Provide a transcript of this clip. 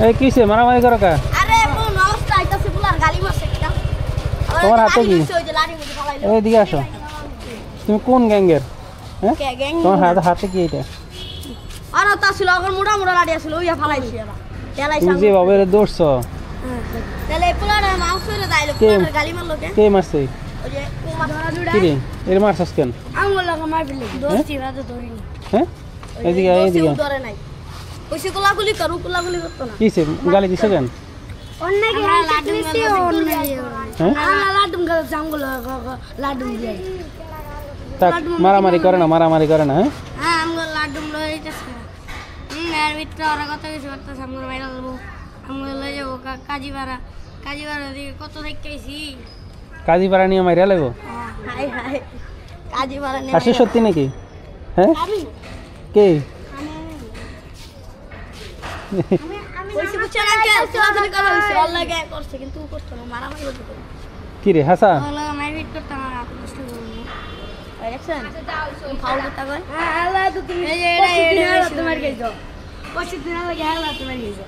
এই কিসে মারামারি করো কা? আরে কোন অবস্থা আইতাছে পুলার গালি মারছে কিটা। তোমার হাতে কি? ওই যে লাড়ি মুড়ি ফালাইলো। এদিকে আসো। তুমি কোন গ্যাংয়ের? হ্যাঁ? কে গ্যাং? তোমার হাতে কি এটা? আর তা ছিল আগর মোটা মোটা লাড়ি আছিল ওইয়া ফালাইছি এলা। তুমি যে বাবার দৌড়ছো। তাহলে পুলার মাউস হইলো দাইলো পুলার গালি মারলো কে? কে মারছে? ওই যে ধরা জুড়া। কি রে? এর মারছস কেন? আঙ্গুল লাগা মার ফেললি। দোস্তি রাতে ধরিনি। হ্যাঁ? এদিকে। ধরে নাই। ওইসে কোলাগুলি করতো না। কিসে গালি দিছো কেন? অন্য কি লাডুম দিছি অন্য হ্যাঁ লাডুম গাল জাঙ্গুল লাডুম দিয়ে তাক মারামারি করে না হ্যাঁ? হ্যাঁ আমগো লাডুম লইতেছে এর ভিতরে ওরা কত কিছু করতেছে আমগো বাইরে লবো আমগো লই যাবো কাজীপাড়া দিকে কত দেখাইছি কাজীপাড়া নিয়ে মাইরা লাগবো। হাই কাজীপাড়া নিয়ে আসলে সত্যি নাকি? হ্যাঁ? কে? ওইসে বুঝছ না কে চলাচলি করা হইছে ওর লাগে করছে কিন্তু ও করতো না মারামারি করতো কি রে হাসা? ওর লাগে মারপিট করতো না কষ্ট করলো দেখছেন ফাউল করতে কয় হ্যাঁ আল্লাহ তো তুমি এই যে এটা তোমার গেছো 25 দিন লাগে আল্লাহ তোমার গেছো